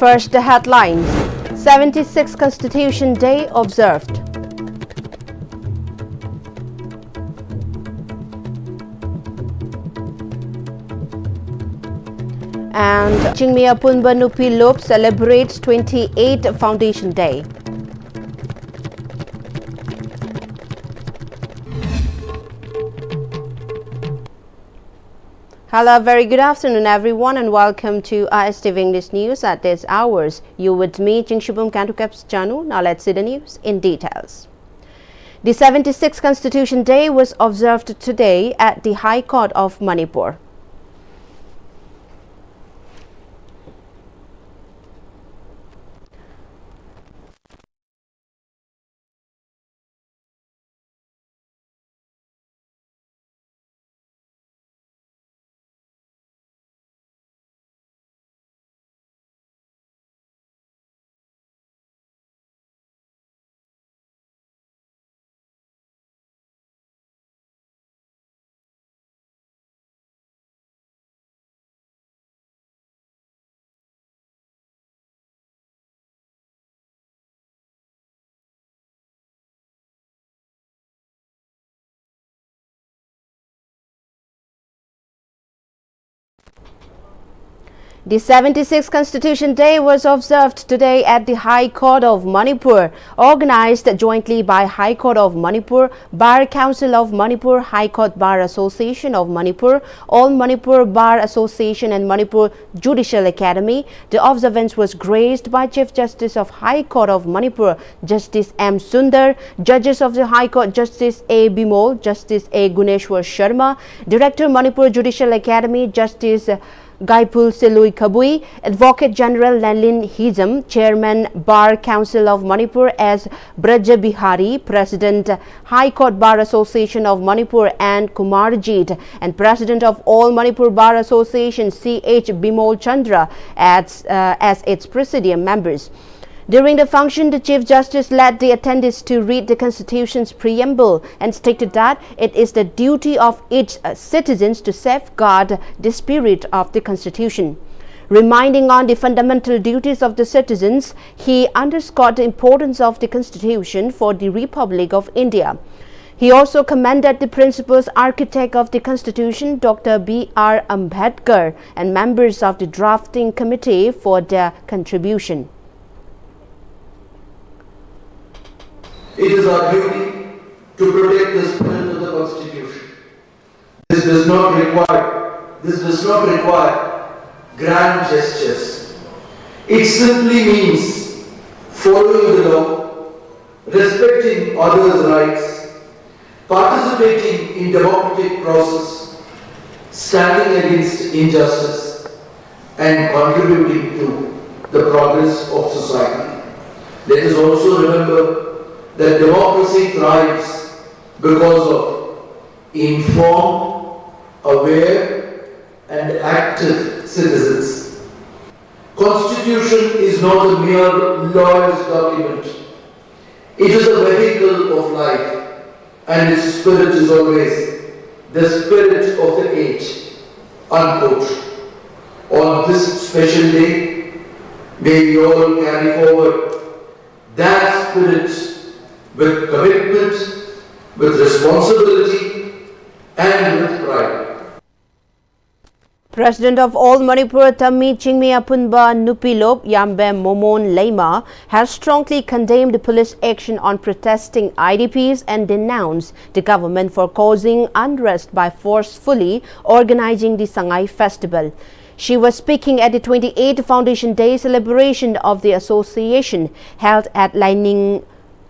First, the headlines. 76th Constitution Day observed. And Chingmea Punba Nupi Lop celebrates 28th Foundation Day. Hello, very good afternoon everyone and welcome to Pm-Istv English News at this hours. You with me, Jingshubum Kantukaps Chanu. Now let's see the news in details. The 76th Constitution Day was observed today at the High Court of Manipur. The 76th Constitution Day was observed today at the High Court of Manipur, organized jointly by High Court of Manipur, Bar Council of Manipur, High Court Bar Association of Manipur, All Manipur Bar Association and Manipur Judicial Academy. The observance was graced by Chief Justice of High Court of Manipur, Justice M. Sundar, Judges of the High Court, Justice A. Bimol, Justice A. Guneshwar Sharma, Director Manipur Judicial Academy, Justice Gaipul Selui Kabui, Advocate General Lanlin Hizam, Chairman Bar Council of Manipur as Braja Bihari, President High Court Bar Association of Manipur and Kumarjit, and President of All Manipur Bar Association C.H. Bimol Chandra as its presidium members. During the function, the Chief Justice led the attendees to read the Constitution's preamble and stated that it is the duty of each citizens to safeguard the spirit of the Constitution. Reminding on the fundamental duties of the citizens, he underscored the importance of the Constitution for the Republic of India. He also commended the principal architect of the Constitution, Dr. B.R. Ambedkar, and members of the drafting committee for their contribution. It is our duty to protect the spirit of the Constitution. This does not require grand gestures. It simply means following the law, respecting others' rights, participating in democratic process, standing against injustice, and contributing to the progress of society. Let us also remember that democracy thrives because of informed, aware and active citizens. Constitution is not a mere lawyer's document. It is a vehicle of life and its spirit is always the spirit of the age. Unquote. On this special day, may we all carry forward that spirit with commitment, with responsibility and with pride. President of All Manipur Tammi Chingmea Punba Nupilop Yambe Momon Leima has strongly condemned police action on protesting IDPs and denounced the government for causing unrest by forcefully organizing the Sangai Festival. She was speaking at the 28th Foundation Day celebration of the association held at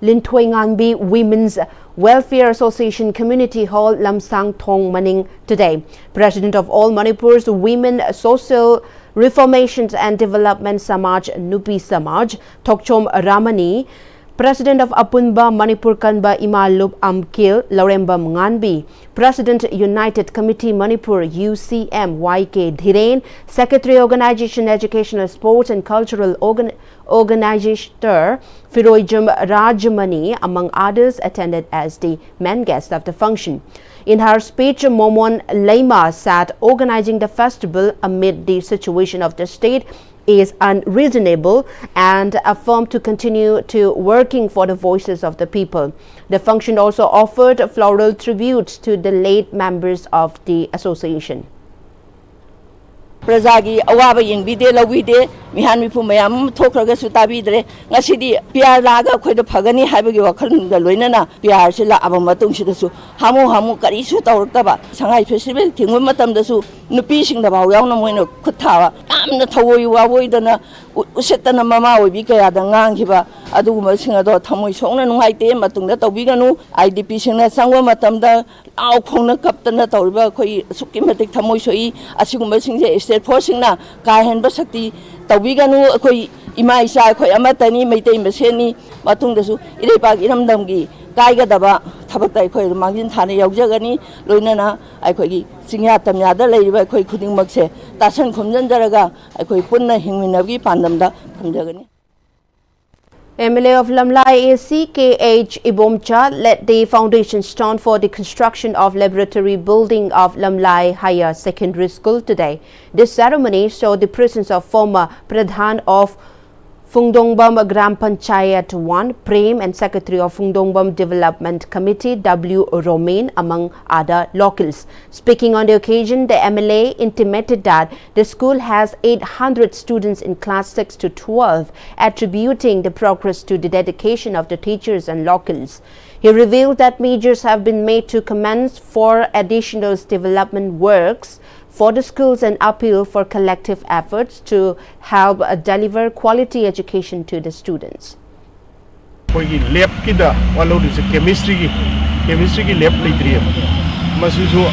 Linthoinganbi Women's Welfare Association Community Hall, Lamsang Thong Maning today. President of All Manipur's Women Social Reformations and Development Samaj Nupi Samaj, Thokchom Ramani, President of Apunba Manipur Kanba Imalup Amkil Laurembam Nganbi, President United Committee Manipur UCM YK Dhiren, Secretary Organization Educational Sports and Cultural Organizer Firoijam Rajamani, among others, attended as the main guest of the function. In her speech, Momon Leima said organizing the festival amid the situation of the state is unreasonable and affirmed to continue to working for the voices of the people. The function also offered floral tributes to the late members of the association. Prajagi awaba yingbide lawide mihan mipu mayam thokraga su tabidre ngasidi piar laga khoida phagani haibagi wakhal ga loinana piar se la aba matung sidasu hamu kari su tawrtaba sangai festival thingwa matam dasu nupi sing da baw yauna moina khuthawa amna thawoi wawoi dana usetana mama obi kaya da nganghiba aduguma singa do thamoi songna nungaite matungda tawbiganu idp singna sangwa matam da aw khongna kaptana tawriba khoi sukki matik thamoi soi asiguma singje state force singna ka henba sakti tawbiganu khoi ima isa khoi amatani meitei maseni matungdasu irepak iramdamgi kaigadaba thabatai khoi mangin thane yaujagani loinana aikhoi singya tamyada leiba khoi khudingmakse tasan khumjanjaraga aikhoi punna hingminabgi pandamda thamjagani. MLA of Lamlai AC K.H. Ibomcha led the foundation stone for the construction of laboratory building of Lamlai Higher Secondary School today. This ceremony saw the presence of former Pradhan of Phungdongbam Gram Panchayat 1, Prem, and Secretary of Phungdongbam Development Committee W. Romain, among other locals. Speaking on the occasion, the MLA intimated that the school has 800 students in class 6 to 12, attributing the progress to the dedication of the teachers and locals. He revealed that measures have been made to commence for additional development works for the schools and appeal for collective efforts to help deliver quality education to the students. Lab kida walo di chemistry ki lab leitri masisu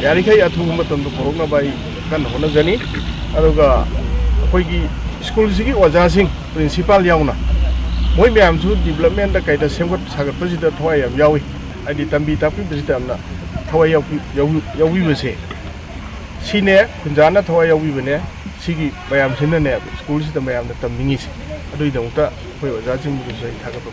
yari khai athu matam do corona bai kan hona jani aduga koi gi school sigi oja sing principal yauna moi myam su development da kaida semgot sagat pasida thoi yam yawi adi tambi tapi bisita amna thoi yawi bese sine kunjana thoi yawi bane sigi bayam sinane school sida bayam da tammingi adui dongta khoi oja jing bu sai thaga ko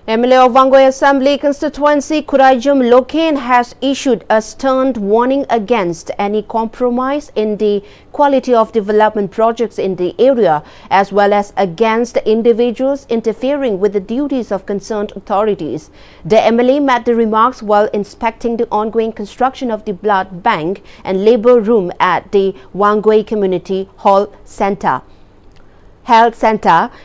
MLA of Wangoi Assembly constituency Kurajum Loken has issued a stern warning against any compromise in the quality of development projects in the area, as well as against individuals interfering with the duties of concerned authorities. The MLA made the remarks while inspecting the ongoing construction of the blood bank and labor room at the Wangoi Community Health Center.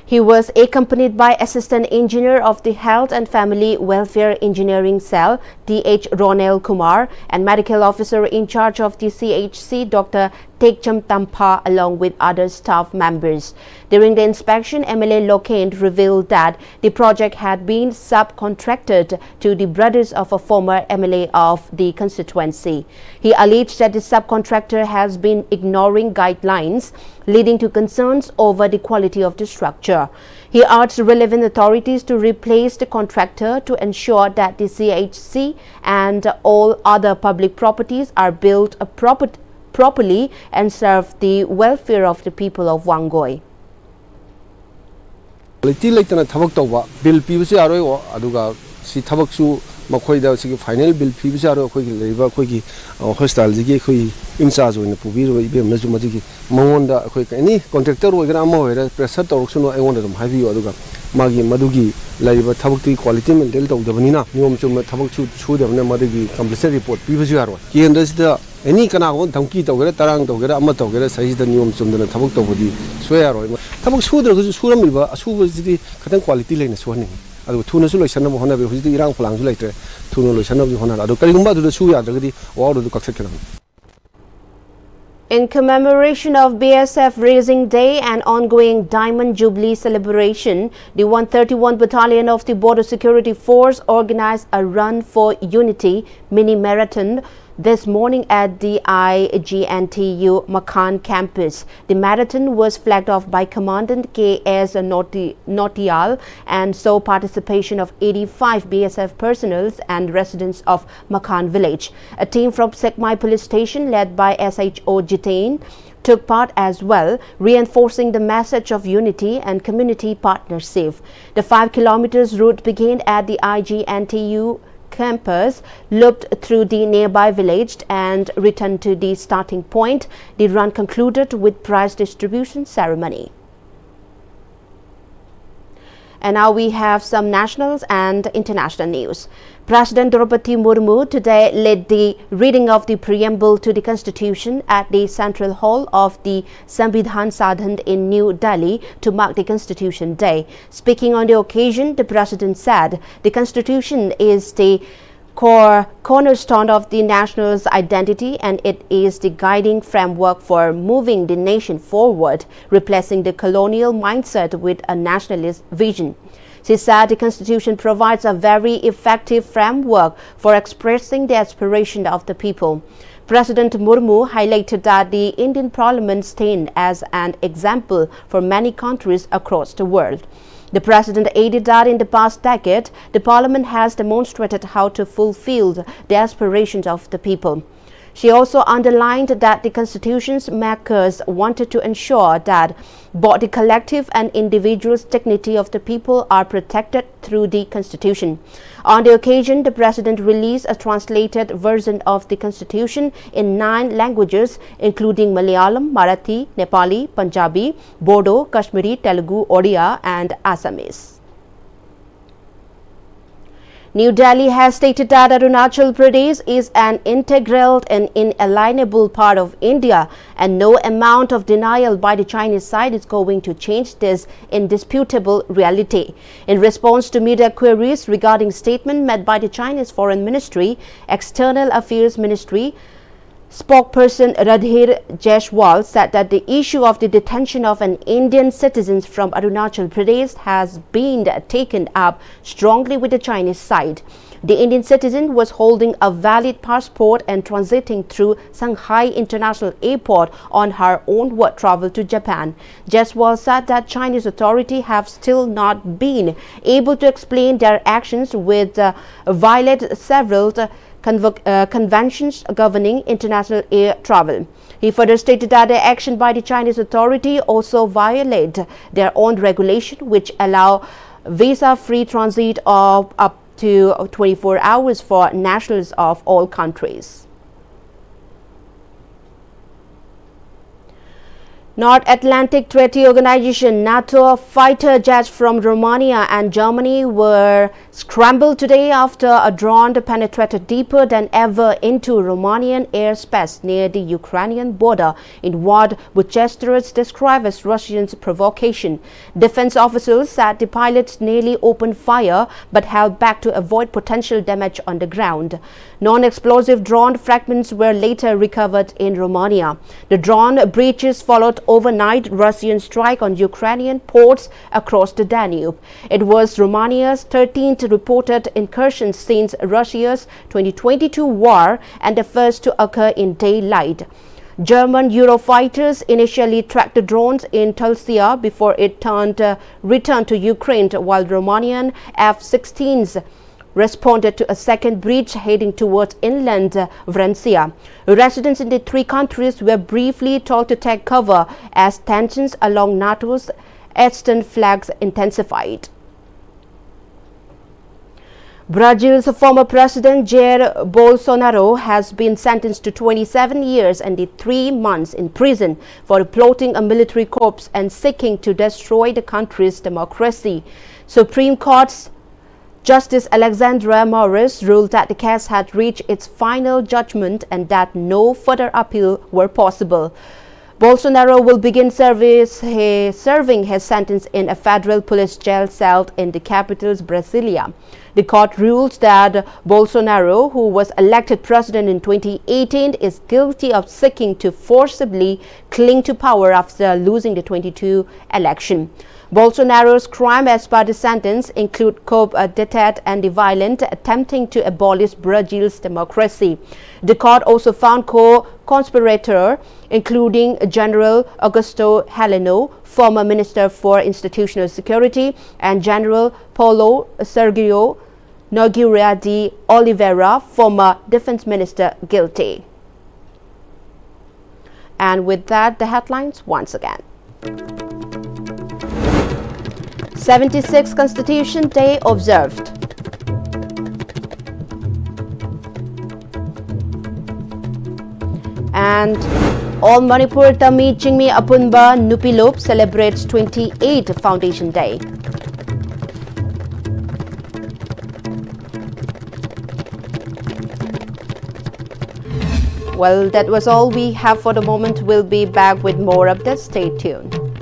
He was accompanied by Assistant Engineer of the Health and Family Welfare Engineering Cell, D.H. Ronel Kumar, and Medical Officer in charge of the CHC, Dr. Tekcham Tampa, along with other staff members. During the inspection, MLA Lokend revealed that the project had been subcontracted to the brothers of a former MLA of the constituency. He alleged that the subcontractor has been ignoring guidelines, leading to concerns over the quality of the structure. He urged relevant authorities to replace the contractor to ensure that the CHC and all other public properties are built properly and serve the welfare of the people of Wangoi. Bill Pivisi Aro, Aduga, si Tabaksu, Makoida, final bill Pivisi Aro, Labor, Quiki, or Hostal, Ziki, Imsazo in the Puviro, Mezumati, Monda, any contractor will get a more, Presat or Suno, I wanted them, have you, Aduga, Magi, Madugi, Labor, Tabaki, quality, and Delta of the Vanina, Yom Tabaku, Shoot of Namadi, compulsory report, Pivisi Aro. He understood the any kind of donkey to get tarang to get a mato, get a size the new some than a tabak to the swear or tabak shooter, Suramiva, a super city, cotton quality lane is swanning. I will tune a solution of Honor with the Iran plans later, tune a solution of the Honor, Kalimba to the Suya, or to the Coxacan. In commemoration of BSF Raising Day and ongoing Diamond Jubilee celebration, the 131 Battalion of the Border Security Force organized a Run for Unity mini marathon this morning at the IGNTU Makan campus. The marathon was flagged off by Commandant K.S. Notial and saw participation of 85 BSF personnel and residents of Makan village. A team from Sekmai police station led by SHO Jitain took part as well, reinforcing the message of unity and community partnership. The 5 kilometers route began at the IGNTU campers looped through the nearby village and returned to the starting point. The run concluded with prize distribution ceremony. And now we have some national and international news. President Draupadi Murmu today led the reading of the preamble to the Constitution at the Central Hall of the Sambidhan Sadhan in New Delhi to mark the Constitution Day. Speaking on the occasion, the President said the Constitution is the cornerstone of the national's identity, and it is the guiding framework for moving the nation forward, replacing the colonial mindset with a nationalist vision. She said the Constitution provides a very effective framework for expressing the aspiration of the people. President Murmu highlighted that the Indian Parliament stands as an example for many countries across the world. The President added that in the past decade, the Parliament has demonstrated how to fulfill the aspirations of the people. She also underlined that the Constitution's makers wanted to ensure that both the collective and individual's dignity of the people are protected through the Constitution. On the occasion, the President released a translated version of the Constitution in 9 languages, including Malayalam, Marathi, Nepali, Punjabi, Bodo, Kashmiri, Telugu, Odia, and Assamese. New Delhi has stated that Arunachal Pradesh is an integral and inalienable part of India, and no amount of denial by the Chinese side is going to change this indisputable reality. In response to media queries regarding statement made by the Chinese Foreign Ministry, External Affairs Ministry spokesperson Radhir Jaiswal said that the issue of the detention of an Indian citizen from Arunachal Pradesh has been taken up strongly with the Chinese side. The Indian citizen was holding a valid passport and transiting through Shanghai International Airport on her onward travel to Japan. Jaiswal said that Chinese authorities have still not been able to explain their actions, with violate several conventions governing international air travel. He further stated that the action by the Chinese authority also violate their own regulation, which allow visa-free transit of up to 24 hours for nationals of all countries. North Atlantic Treaty Organization NATO fighter jets from Romania and Germany were scrambled today after a drone penetrated deeper than ever into Romanian airspace near the Ukrainian border in what Bucharest described as Russia's provocation. Defense officials said the pilots nearly opened fire but held back to avoid potential damage on the ground. Non-explosive drone fragments were later recovered in Romania. The drone breaches followed overnight Russian strike on Ukrainian ports across the Danube. It was Romania's 13th reported incursion since Russia's 2022 war and the first to occur in daylight. German Eurofighters initially tracked the drones in Tulsia before it returned to Ukraine, while Romanian F-16s responded to a second breach heading towards inland Vransia. Residents in the 3 countries were briefly told to take cover as tensions along NATO's eastern flanks intensified. Brazil's former president Jair Bolsonaro has been sentenced to 27 years and 3 months in prison for plotting a military coup and seeking to destroy the country's democracy. Supreme Court's Justice Alexandra Morris ruled that the case had reached its final judgment and that no further appeal were possible. Bolsonaro will begin serving his sentence in a federal police jail cell in the capital's Brasilia. The court ruled that Bolsonaro, who was elected president in 2018, is guilty of seeking to forcibly cling to power after losing the 2022 election. Bolsonaro's crime as per the sentence include coup d'etat and the violent attempting to abolish Brazil's democracy. The court also found co-conspirator, including General Augusto Heleno, former Minister for Institutional Security, and General Paulo Sergio Nogueira de Oliveira, former Defense Minister, guilty. And with that, the headlines once again. 76th Constitution Day observed. And all Manipur Tami Chingmi Apunba Nupilop celebrates 28th Foundation Day. Well, that was all we have for the moment. We'll be back with more updates. Stay tuned.